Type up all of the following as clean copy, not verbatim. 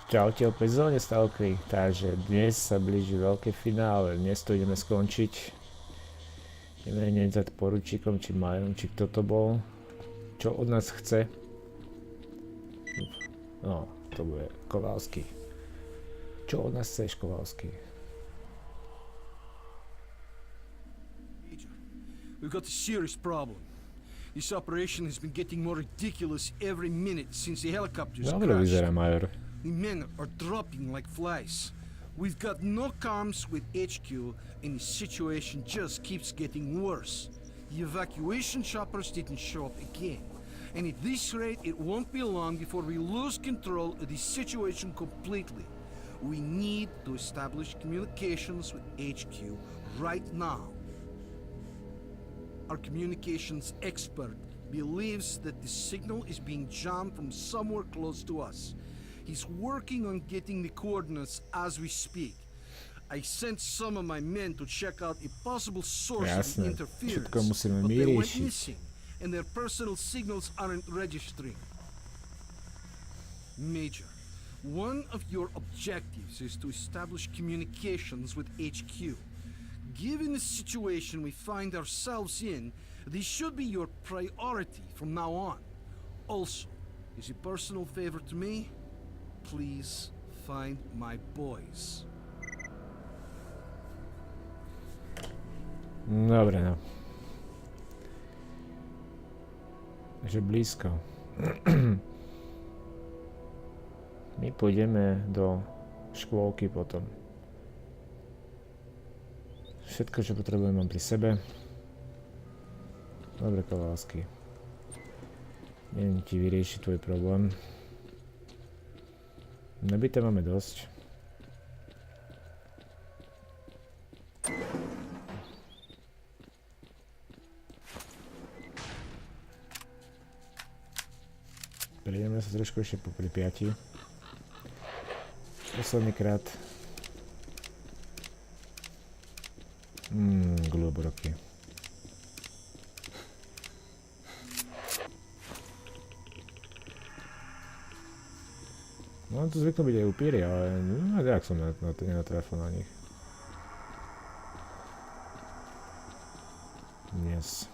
Čaute opäť v zóne Stalkri, takže dnes sa blíži veľké finále, dnes to ideme skončiť. Ideme hneď za poručíkom, či Majom, či kto to bol, čo od nás chce. No, to bude Kowalski. Čo od nás chceš, Kowalski? We've got a serious problem. This operation has been getting more ridiculous every minute since the helicopters Dobre vyzerá, Major. The men are dropping like flies. We've got no comms with HQ, and the situation just keeps getting worse. The evacuation choppers didn't show up again. And at this rate, it won't be long before we lose control of the situation completely. We need to establish communications with HQ right now. Our communications expert believes that the signal is being jammed from somewhere close to us. He's working on getting the coordinates as we speak. I sent some of my men to check out a possible source of the interference, but they went missing, and their personal signals aren't registering. Major, one of your objectives is to establish communications with HQ. Given the situation we find ourselves in, this should be your priority from now on. Also, as a personal favor to me, please find my boys. Dobre, no. Takže blízko. My pôjdeme do škôlky potom. Všetko, čo potrebujem, mám pri sebe. Dobre, Kowalski. Neviem ti vyriešiť tvoj problém. Nabité máme dosť. Prejdeme sa trošku ešte po Prypiati. Posledný krát. Globoroky. No to zvyknú byť aj upíry, ale no, jak som nenatrafil na nich. Yes.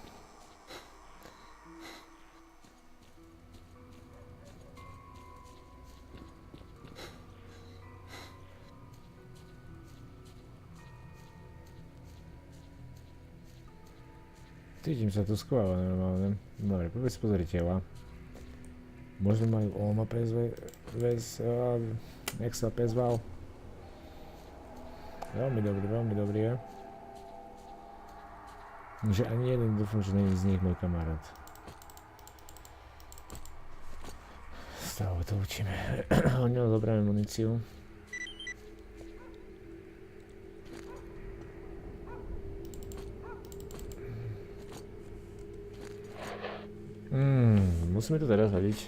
Cítim sa tu skôr normálne. Dobre, poďme si pozrieť tela. Možno majú OMA jak sa pezval. Veľmi dobrý je. Že ani jeden dúfam, že není z nich môj kamarát. Stále to učíme. Od neho zoberieme muníciu. Musíme to teraz hodiť.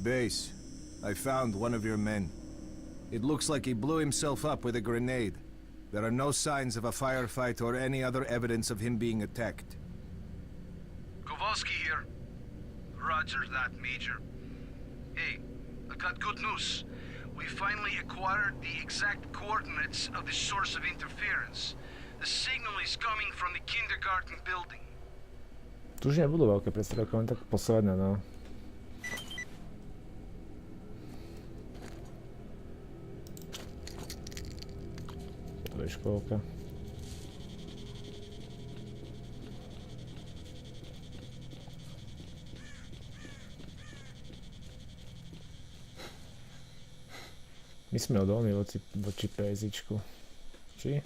Base, I found one of your men. It looks like he blew himself up with a grenade. There are no signs of a firefight or any other evidence of him being attacked. Kowalski here. Roger that, Major. Hey, I got good news. We finally acquired the exact coordinates of the source of interference. The signal is coming from the kindergarten building. Tu už nebudú veľké predstavky, len tak posledné, no. To je škôlka. My sme odolní voči PSIčku. Či?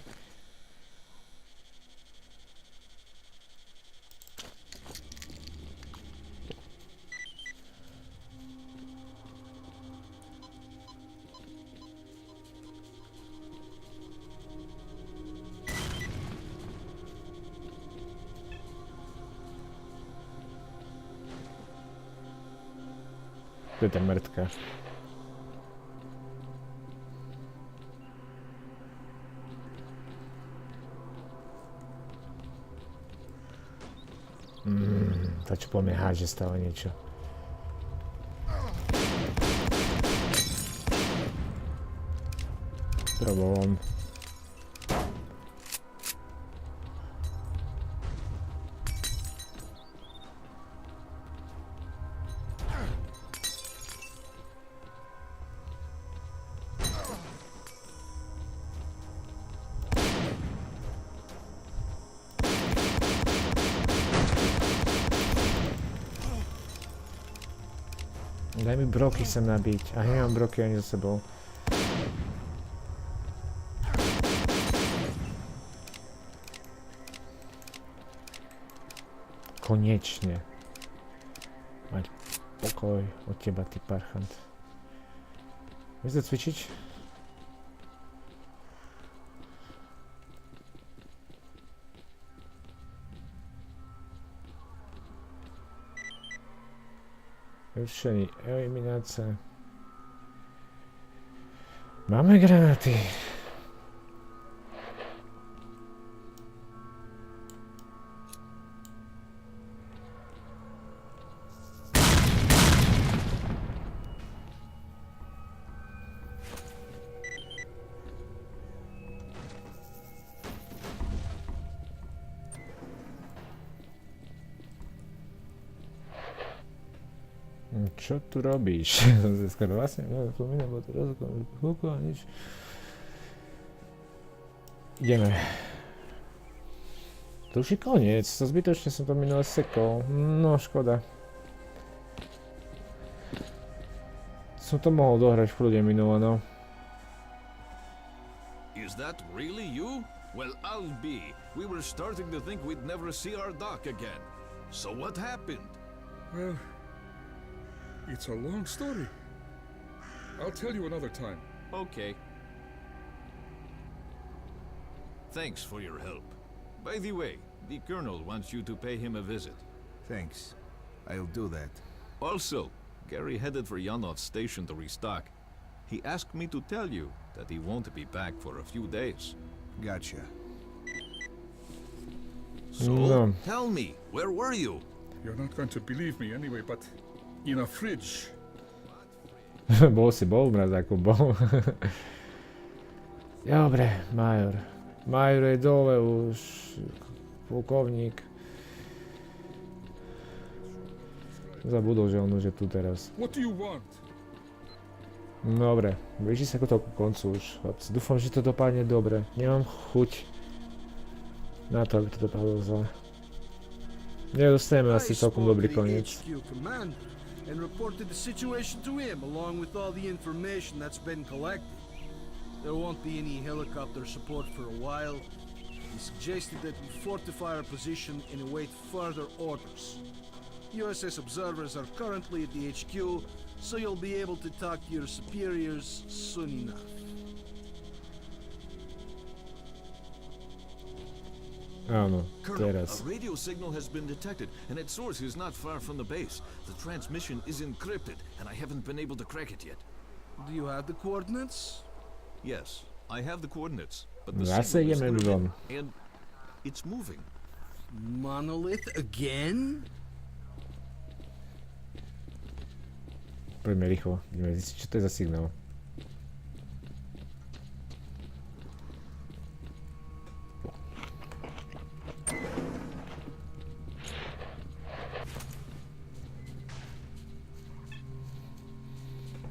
To je tá mŕtka. Tá čo po mne háže stále niečo. To bol on. Daj mi broky sem nabiť. A nemám broky ani za sebou. Konečne. Mať pokoj od teba, ty parchant. Vieš zacvičiť? Rušení eliminácia. Máme granáty. Čo tu robíš? Som si skoro vlastne spomínal, bo to rozhodol a nič. Ideme. To už je koniec, to zbytočne som to minule sekol. No škoda. Som to mohol dohrať v kľude minule, no. Is that really you? Well, I'll be. We were starting to think we'd never see our dock again. So what happened? Well, it's a long story. I'll tell you another time. Okay. Thanks for your help. By the way, the Colonel wants you to pay him a visit. Thanks. I'll do that. Also, Gary headed for Yanov's station to restock. He asked me to tell you that he won't be back for a few days. Gotcha. So, No. tell me, where were you? You're not going to believe me anyway, but in a fridge. Bol si bol v mrazáku, bol. Dobre, Major. Major je dole už. Plukovník. Zabudol, že on už je tu teraz. What do you want? Dobre, blíži sa to ku koncu už, chlapci. Dúfam, že to dopadne dobre. Nemám chuť na to, aby to dopadlo zle. Nedostaneme asi celkom dobrý koniec. HQ commander and reported the situation to him along with all the information that's been collected. There won't be any helicopter support for a while. He suggested that we fortify our position and await further orders. USS observers are currently at the HQ, so you'll be able to talk to your superiors soon enough. Áno, Colonel, teraz. a radio signal has been detected, and its source is not far from the base. The transmission is encrypted, and I haven't been able to crack it yet. Do you have the coordinates? Yes, I have the coordinates, but the Zase signal is ideme encrypted, von. and it's moving. Monolith again? Poďme rýchlo, ideme zistiť, čo to je za signál.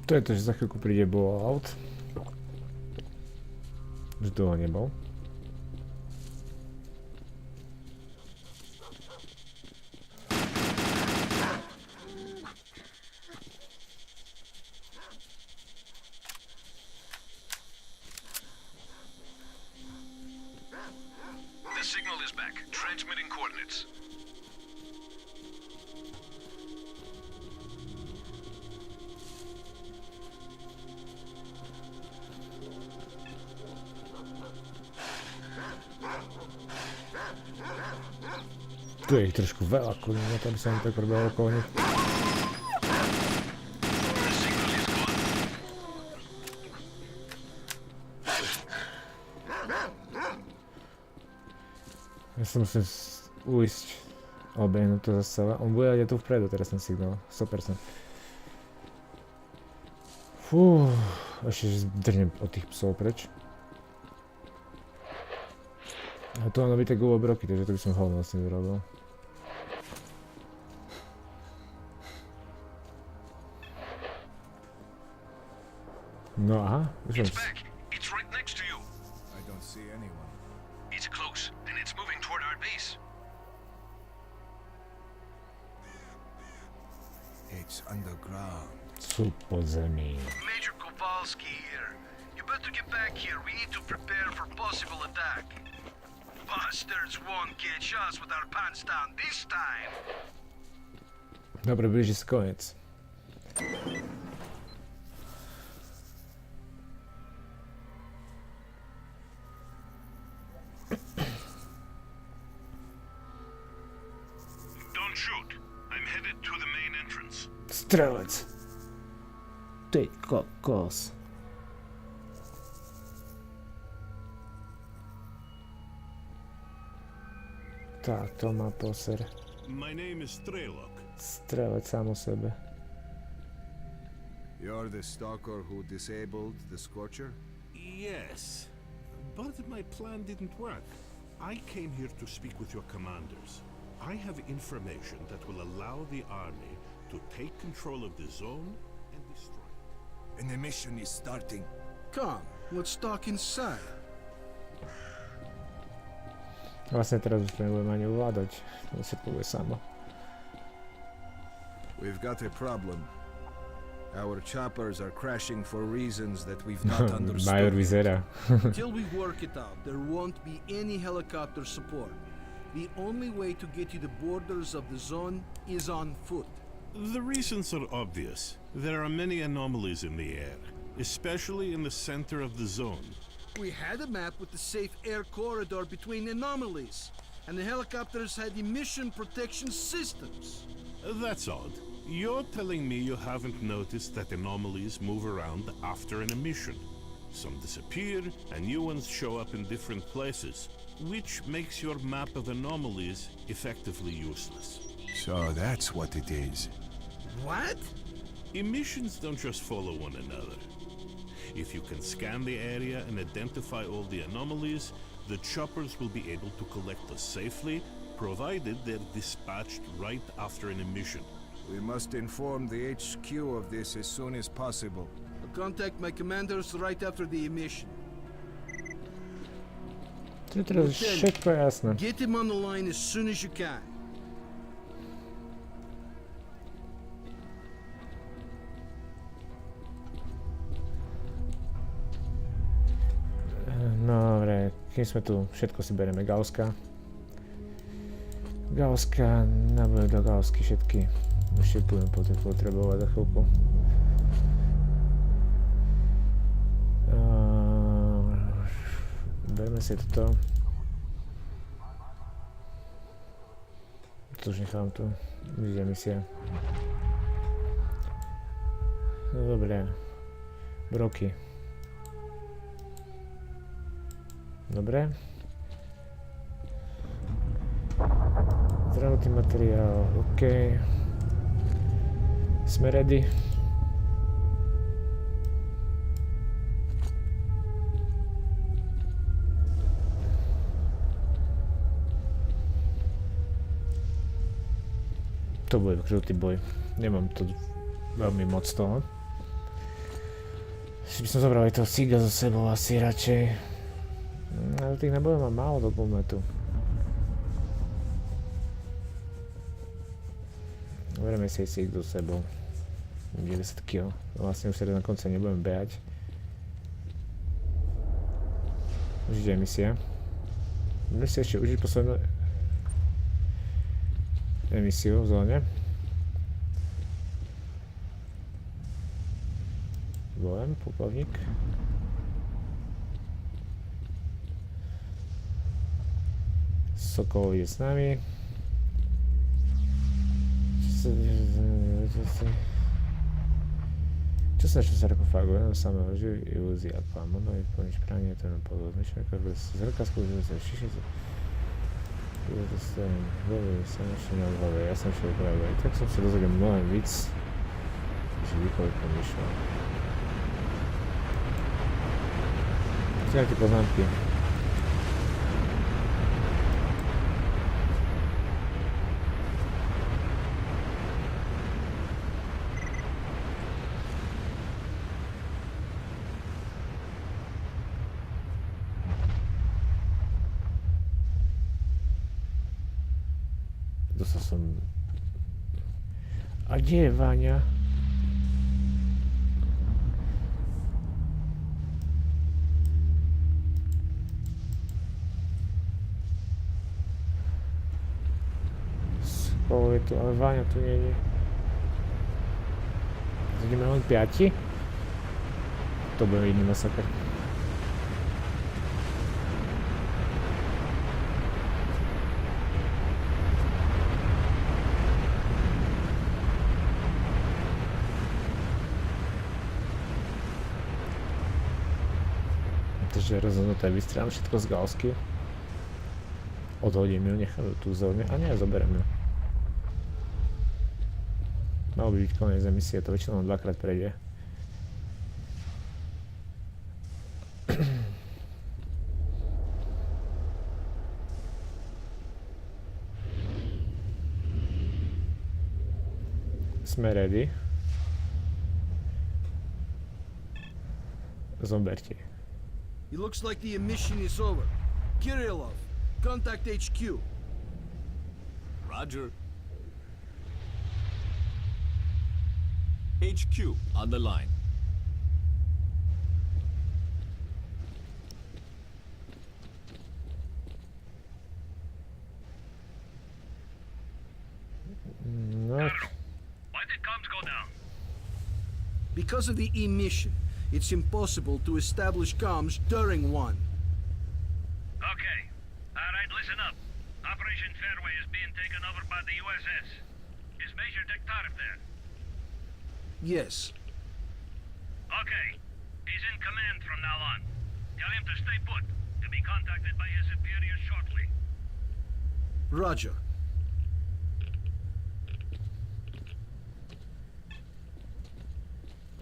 To je to, že za chvíľku príde blowout. Že toho nebol. The signal is back. Transmitting coordinates. Tu je ich trošku veľa, kurva, na to by sa mi tak robilo okolo nich. Ja sa musím ujsť Obehnúť to zase celé. On bude aj tu vpredu, teraz ten signál. 100%. Fú, ešte že zdrnem od tých psov preč. A tu mám nabité gulobroky, takže to by som hovno vlastne vyrobil. No aha, už som... Back. It's right next to you. I don't see anyone. It's close, and it's moving toward our base. It's underground. Sú pod zemí. Major Kowalski here. You better get back here. We need to prepare for possible attack. Bastards won't catch us with our pants down this time. Dobre, blíži sa koniec. Don't shoot. I'm headed to the main entrance. Strelec. Ty kokos. Tak, to má poser. My name is Strelec. Strelec sám o sebe. You're the stalker who disabled the Scorcher? Yes, but my plan didn't work. I came here to speak with your commanders. I have information that will allow the army to take control of the zone and destroy it. And the mission is starting. Come, let's talk inside. Vlastne teraz už to nebudem ani ovládať. To sa povie samo. We've got a problem. Our choppers are crashing for reasons that we've not Major understood. vyzerá. Till we work it out, there won't be any helicopter support. The only way to get to the borders of the zone is on foot. The reasons are obvious. There are many anomalies in the air, especially in the center of the zone. We had a map with the safe air corridor between anomalies, and the helicopters had emission protection systems. That's odd. You're telling me you haven't noticed that anomalies move around after an emission. Some disappear, and new ones show up in different places, which makes your map of anomalies effectively useless. So that's what it is. What? Emissions don't just follow one another. If you can scan the area and identify all the anomalies, the choppers will be able to collect us safely, provided they're dispatched right after an emission. We must inform the HQ of this as soon as possible. I'll contact my commanders right after the emission. To je teraz všetko jasné. Get him on the line as soon as you can. Dobre, kým sme tu, všetko si bereme Gausska. Gausska, nabudem do Gausky všetky. Ešte budem potrebovať za chvíľku. Berme si toto. To už nechám tu. Vidíte misia. No dobre. Broky. Dobre. Zdravotný materiál, OK. Sme ready. To bude krutý boj. Nemám to veľmi moc toho. Ešte by som zobral aj toho Siga so sebou asi radšej. Ale tých nebojov mám málo do guľmetu. Bereme si Sig so sebou. 90 kg. Vlastne už sa na konci nebudem behať. Už ide misia. Budeme si ešte užiť poslednú emisiu v zóne. Volem, plukovník. Sokol ide s nami. Čo sa ešte sarkofágu? Jenom samého žijú ilúzia plámona i plnič pranie, to nám podľa zmyšľa, ako bez zrkazku, že sa šišice. Ja som šiel práve, tak som sa dozvedel mnohem víc, že výkoľ pomýšľal. Nejaké poznámky. Dostal som... A kde je Váňa? Spolu je tu, ale Váňa tu nie je. Ideme len 5? To bude iný masakr. Takže rozhodnuté, vystrieľam všetko z gálsky. Odhodím ju, nechám ju tu zóne a nie, zoberiem ju. Malo by byť koniec emisie, to väčšinou 2-krát prejde. Sme ready. Zoberte. It looks like the emission is over. Kirillov, contact HQ. Roger. HQ on the line. No, Why did comms go down? Because of the emission, it's impossible to establish comms during one. Okay. Alright, listen up. Operation Fairway is being taken over by the USS. Is Major Takze there? Yes. Okay. He's in command from now on. Tell him to stay put, to be contacted by his superiors shortly. Roger.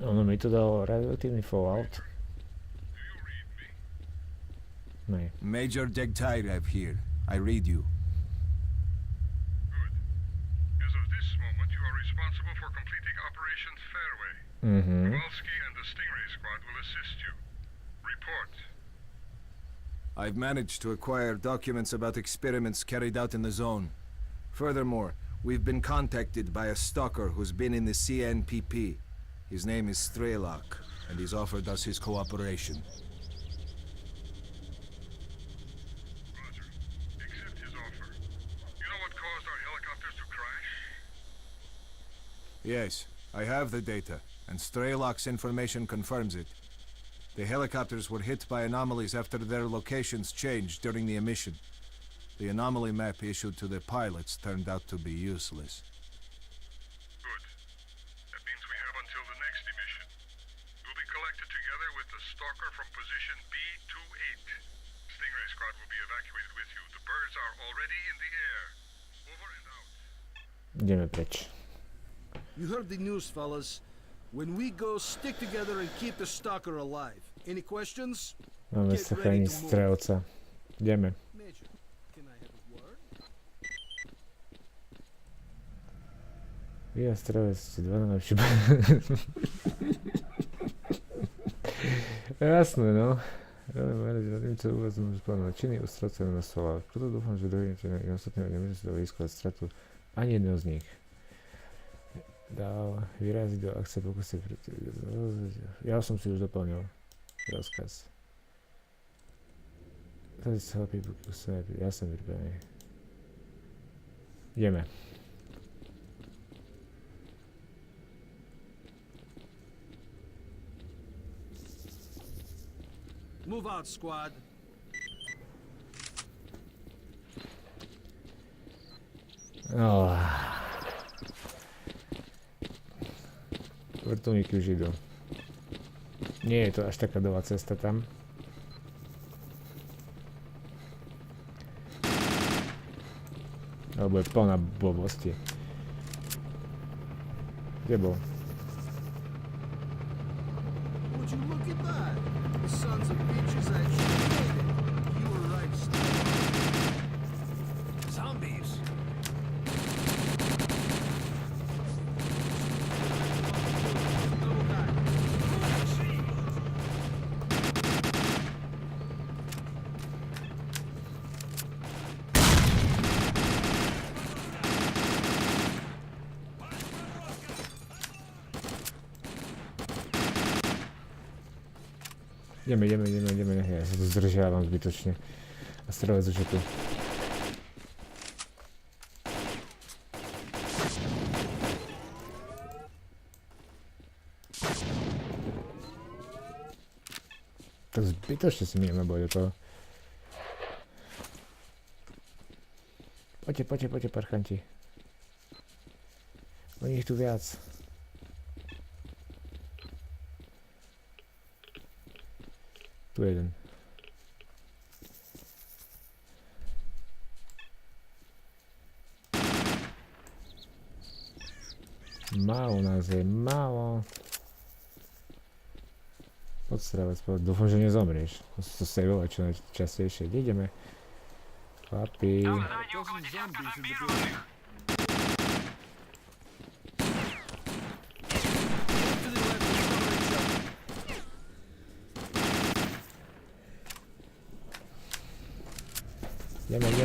ono mi to dalo radioaktívny fallout. Nej. Major Takze here. I read you. Good. As of this moment, you are responsible for completing Operation Fairway. Kowalski and the Stingray squad will assist you. Report. I've managed to acquire documents about experiments carried out in the zone. Furthermore, we've been contacted by a stalker who's been in the CNPP. His name is Strelec, and he's offered us his cooperation. Roger. Accept his offer. You know what caused our helicopters to crash? Yes, I have the data, and Strelec's information confirms it. The helicopters were hit by anomalies after their locations changed during the emission. The anomaly map issued to the pilots turned out to be useless. Good. That means we have until the next emission. You'll be collected together with the stalker from position B28. Stingray squad will be evacuated with you. The birds are already in the air. Over and out. Ideme preč. You heard the news, fellas. When we go, stick together and keep the stalker alive. Any questions? Máme Get sa ready chrániť to move. strelca. Ideme. Major, can I have a word? Vy a strelec ste dva najlepšie. Jasné, no. Tým, čo u vás môžu plánovať činy, ustracujem na slova. Preto dúfam, že druhým činám i ostatným nemôžem si dovolískovať stratu ani jedného z nich. Dál vyraziť do akcie pokusy. Ja som si už doplnil rozkaz. Tady sa hľapí pokusy. Ja som vypripravený. Ideme. Move out, squad. Oh. Vrtuľníky už idú. Nie je to až taká dlhá cesta tam. Alebo je plná blbosti. Kde bol? Would you look at that? The sons of bitches actually made it. You were right, Steve. Zombies. Ideme. Ja sa tu zdržiavam zbytočne. A strelec už je tu. To zbytočne si mineme boj do toho. Poďte, parchanti. Oni ich tu viac. Tu jeden. Málo nás je, málo. Poď strelec, dúfam, že nezomrieš. Musíš to saveovať čo najčastejšie. Kde ideme? Chlapi.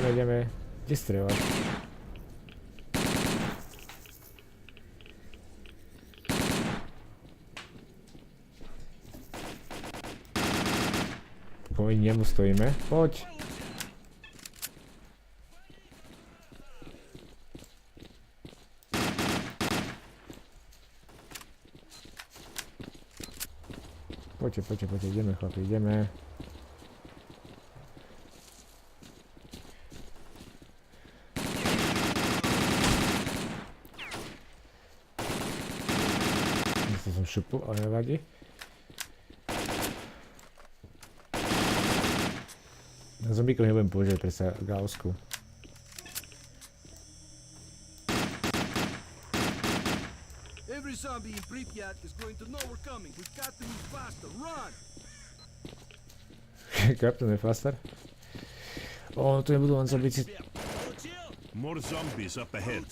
Ideme. Kde strieľaš? Poď, nemu stojíme. Poď. Poďte, ideme chlapi, ideme. Šupu, ale nevadí. Na zombíkov nebudem používať predsa gausku. Every zombie in Prypiat is going to know we're coming. We've got to move faster. Run! Captain je faster. O, tu nebudú len zombíci. More zombies up ahead.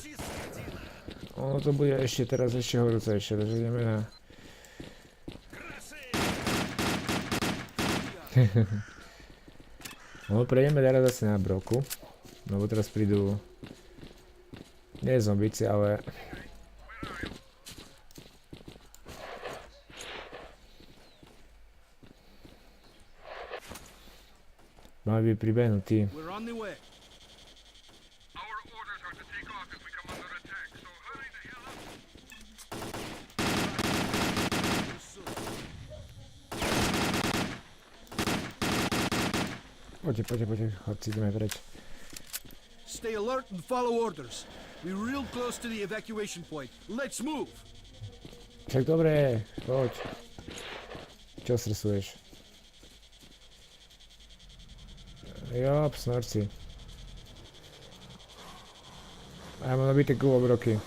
Ono to bude ešte teraz ešte horúcejšie, takže ideme na... No prejdeme teraz zase na broku, lebo teraz prídu nie zombíci, ale mali by pribehnutí. We're on the way. Our orders are to take off if we come under attack, so hurry the hell up. Poďte, chodci, ideme preč. Stay alert and follow orders. We're real close to the evacuation point. Let's move! Však dobre, poď. Čo stresuješ? Jop, snorci. A ja mám nabité kulobroky.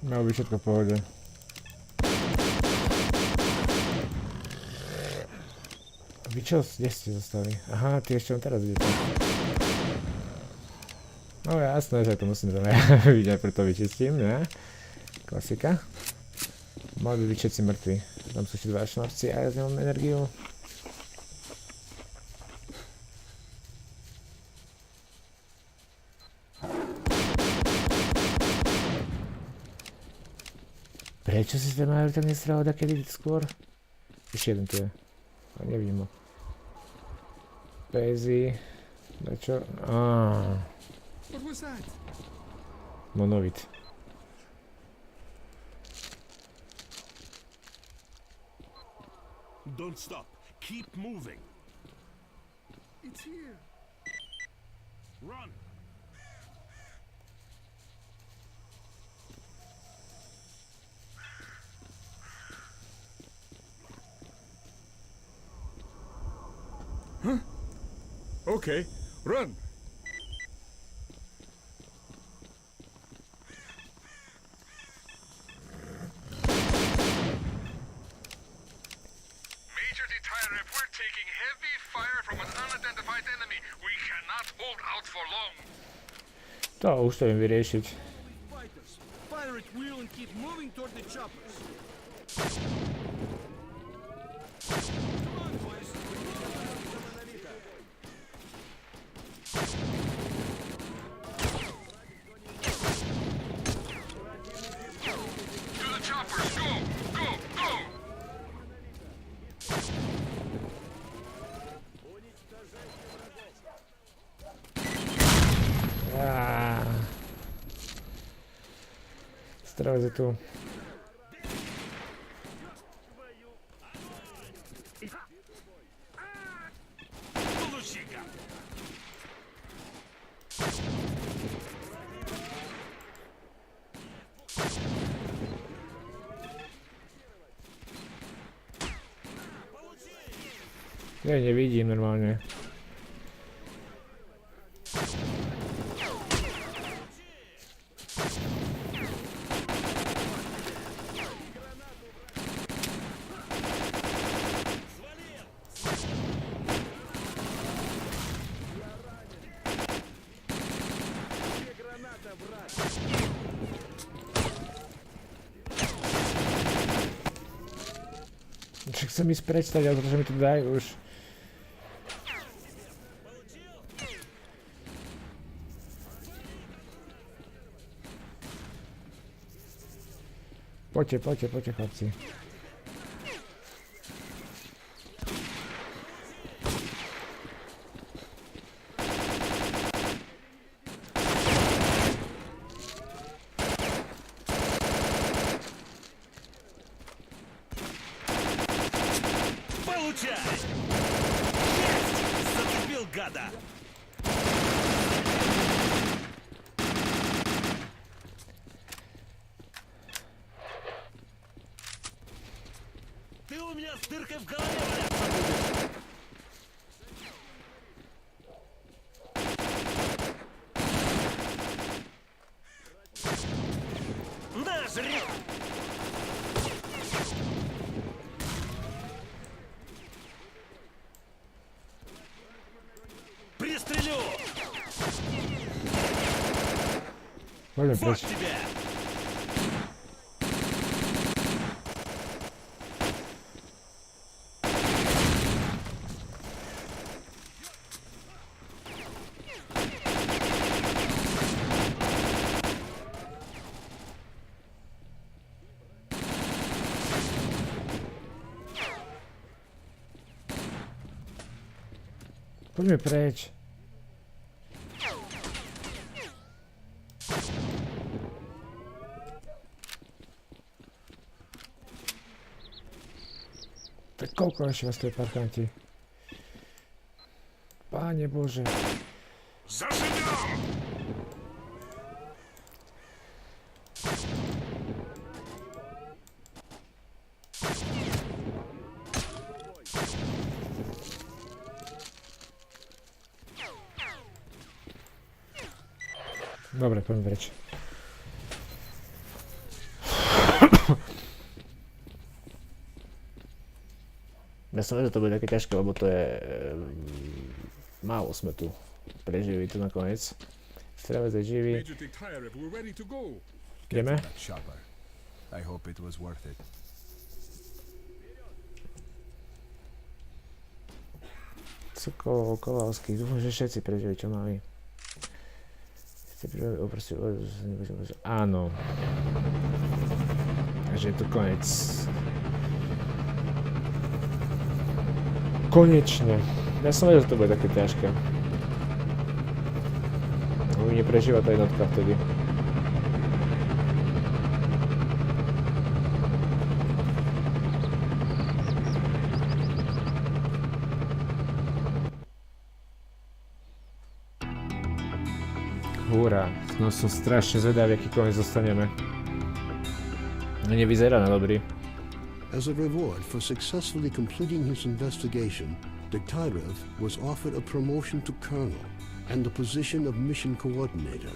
Malo byť všetko v pohode. Vy čo? Kde ste zostali? Aha, ty ešte on teraz idete. No jasné, že to musím tam vidieť, preto vyčistím, ne? Klasika. Mali by byť všetci mŕtvi. Tam sú ešte dva šnorci a ja nemám energiu. Prečo si ten major tam nestrelal takedy skôr? Ešte jeden tu je. A nevidím ho. Pézy. Čo? What was that? Monolith. Don't stop. Keep moving. It's here. Run. Okay, run. Major T.A.L.K.E.R, if we're taking heavy fire from an unidentified enemy, we cannot hold out for long. To už to viem vyriešiť. Fighters, fire at will and keep moving toward the choppers. To the choppers, go, go, go! Strelec je tu. Ja nevidím normálne. Však chcem ísť preč, ale pretože mi to dajú už. Poďte, poďte, poďte, chlapci. Получай! Есть! Зацепил, гада! Ты у меня с дыркой в голове валяться будешь! На, жри! Пристрелю! Poďme Вот preč. тебя! Poďme preč. Tak koľko ešte vás tu je parkanti? Páne Bože. Зажигал! Dobre, poďme preč. Ja som vedel, že to bude také ťažké, lebo to je... málo sme tu prežili tu nakoniec. Strelec je živý. Major T.A.L.K.E.R, we're ready to go. Ideme? That chopper. I hope it was worth it. Sokol, Kovalský, dúfam, že všetci prežili, čo mali. Áno. Takže je to koniec. Konečne. Ja som vedel, že to bude také ťažké. Neprežíva tá jednotka vtedy. Hurá, no som strašne zvedavý, aký koniec zostaneme. Nevyzerá na dobrý. As a reward for successfully completing his investigation, Takze was offered a promotion to colonel and the position of mission coordinator.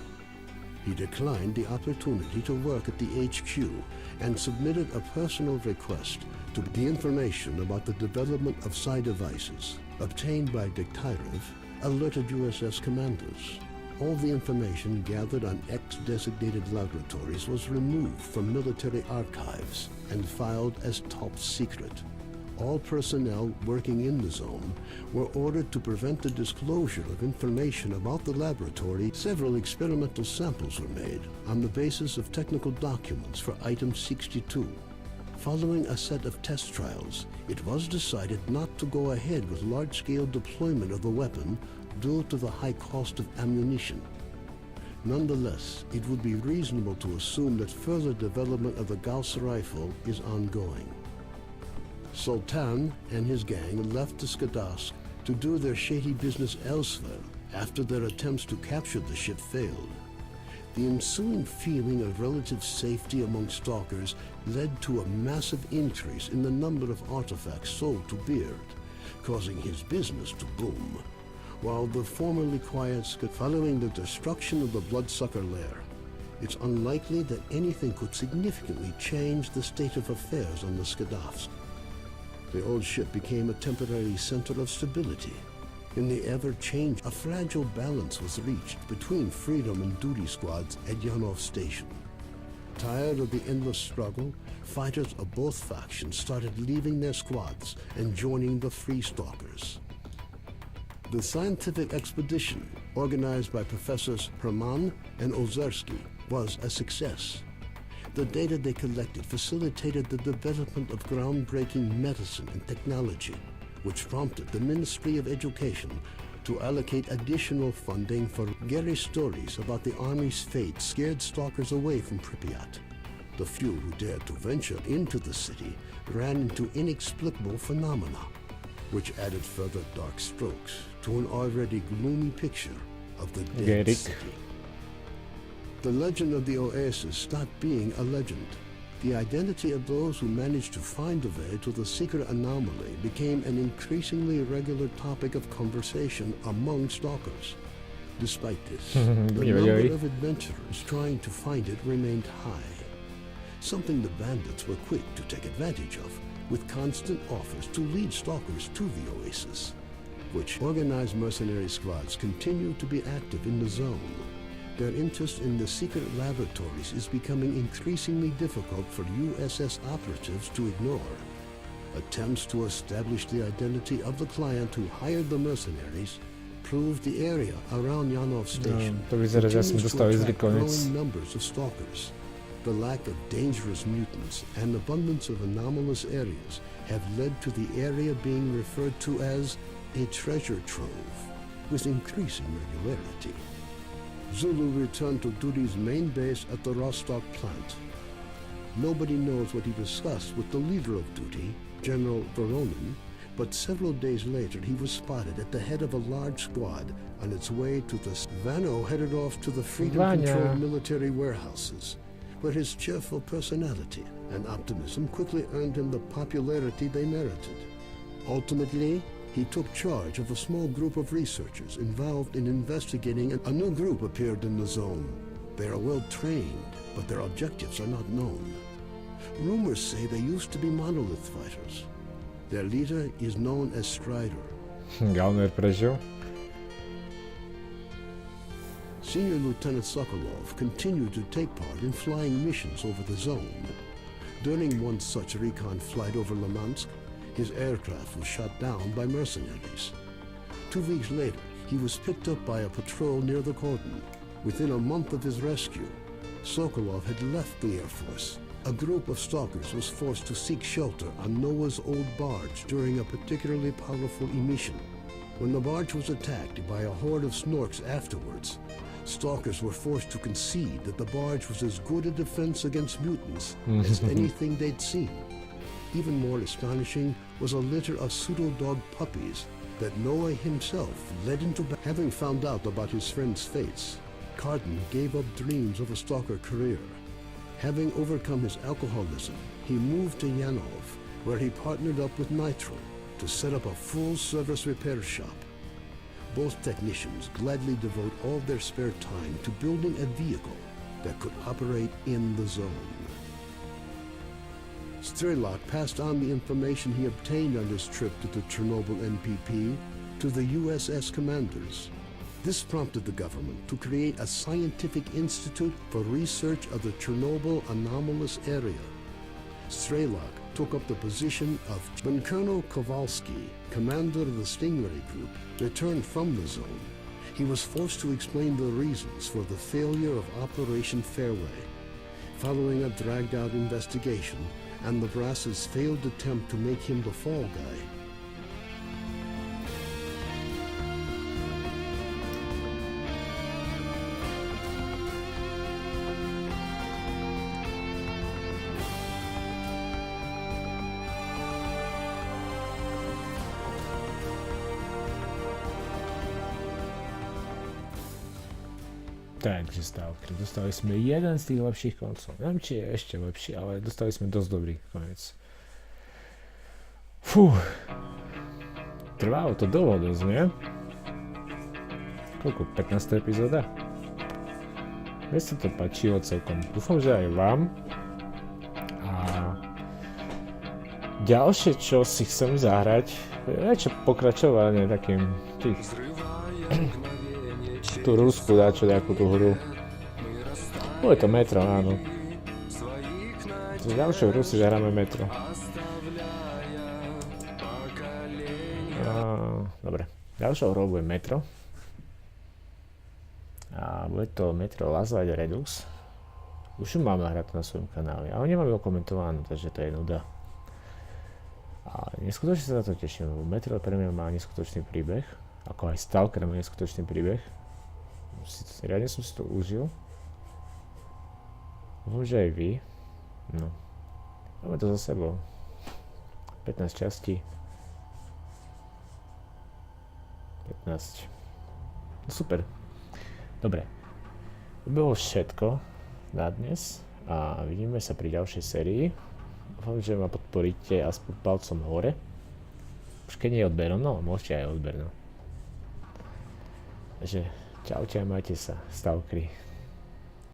He declined the opportunity to work at the HQ and submitted a personal request to the information about the development of psi devices obtained by Takze alerted USS commanders. All the information gathered on X-designated laboratories was removed from military archives and filed as top secret. All personnel working in the zone were ordered to prevent the disclosure of information about the laboratory. Several experimental samples were made on the basis of technical documents for Item 62. Following a set of test trials, it was decided not to go ahead with large-scale deployment of the weapon due to the high cost of ammunition. Nonetheless, it would be reasonable to assume that further development of the Gauss rifle is ongoing. Sultan and his gang left the S.T.A.L.K.E.R to do their shady business elsewhere after their attempts to capture the ship failed. The ensuing feeling of relative safety among stalkers led to a massive increase in the number of artifacts sold to Beard, causing his business to boom. While the formerly quiet following the destruction of the Bloodsucker lair, it's unlikely that anything could significantly change the state of affairs on the S.T.A.L.K.E.R. The old ship became a temporary center of stability. In the ever-change, a fragile balance was reached between freedom and duty squads at Yanov Station. Tired of the endless struggle, fighters of both factions started leaving their squads and joining the Free Stalkers. The scientific expedition, organized by Professors Herman and Ozerski, was a success. The data they collected facilitated the development of groundbreaking medicine and technology, which prompted the Ministry of Education to allocate additional funding for Gary's stories about the Army's fate scared stalkers away from Prypiat. The few who dared to venture into the city ran into inexplicable phenomena, which added further dark strokes to an already gloomy picture of the dead city. The legend of the Oasis stopped being a legend. The identity of those who managed to find the way to the secret anomaly became an increasingly regular topic of conversation among stalkers. Despite this, the number of adventurers trying to find it remained high, something the bandits were quick to take advantage of, with constant offers to lead stalkers to the Oasis, which organized mercenary squads continue to be active in the zone. Their interest in the secret laboratories is becoming increasingly difficult for USS operatives to ignore. Attempts to establish the identity of the client who hired the mercenaries proved the area around Yanov Station continues to attract growing numbers of stalkers. The lack of dangerous mutants and abundance of anomalous areas have led to the area being referred to as a treasure trove, with increasing regularity. Zulu returned to Duty's main base at the Rostock plant. Nobody knows what he discussed with the leader of Duty, General Voronin, but several days later he was spotted at the head of a large squad on its way to the Vano headed off to the freedom-controlled military warehouses, where his cheerful personality and optimism quickly earned him the popularity they merited. Ultimately, he took charge of a small group of researchers involved in investigating. A new group appeared in the zone. They are well trained, but their objectives are not known. Rumors say they used to be monolith fighters. Their leader is known as Strider. Galner prežil. Senior Lieutenant Sokolov continued to take part in flying missions over the zone. During one such recon flight over Limansk, his aircraft was shot down by mercenaries. 2 weeks later, he was picked up by a patrol near the cordon. Within a month of his rescue, Sokolov had left the Air Force. A group of stalkers was forced to seek shelter on Noah's old barge during a particularly powerful emission. When the barge was attacked by a horde of snorks afterwards, stalkers were forced to concede that the barge was as good a defense against mutants as anything they'd seen. Even more astonishing was a litter of pseudo-dog puppies that Noah himself led into having found out about his friend's fates. Carden gave up dreams of a stalker career. Having overcome his alcoholism, he moved to Yanov, where he partnered up with Nitro to set up a full-service repair shop. Both technicians gladly devote all their spare time to building a vehicle that could operate in the zone. Strelec passed on the information he obtained on his trip to the Chernobyl NPP to the USS commanders. This prompted the government to create a scientific institute for research of the Chernobyl anomalous area. Strelec took up the position of when Colonel Kowalski, commander of the Stingray group, returned from the zone. He was forced to explain the reasons for the failure of Operation Fairway. Following a dragged-out investigation and the brass's failed attempt to make him the fall guy, Takže Stalkeri, dostali sme jeden z tých lepších koncov. Neviem, či je ešte lepší, ale dostali sme dosť dobrý koniec. Fú. Trvalo to dlho dosť, nie? Koľko? 15. epizóda? Mne sa to páčilo celkom. Dúfam, že aj vám. A ďalšie, čo si chcem zahrať, je niečo pokračovanie takým tých tú Rusku dáčo nejakú tú hru. Bude to Metro, áno. Z ďalšou hru si zahráme Metro. Dobre, ďalšou hrou bude Metro. A bude to Metro Last Light Redux. Už ju mám nahrať na svojom kanáli, ale nemám ju komentovanú, takže to je nuda. A neskutočne sa na to teším, lebo Metro pre mňa má neskutočný príbeh, ako aj S.T.A.L.K.E.R má neskutočný príbeh. Riadne som si to užil. Dúfam, že aj vy. No. Máme to za sebou. 15 častí. 15. No super. Dobre. To bolo všetko na dnes. A vidíme sa pri ďalšej sérii. Dúfam, že ma podporíte aspoň palcom hore. Už keď nie je odberom, no môžete aj odber, no. Takže čaute a majte sa, stalkri.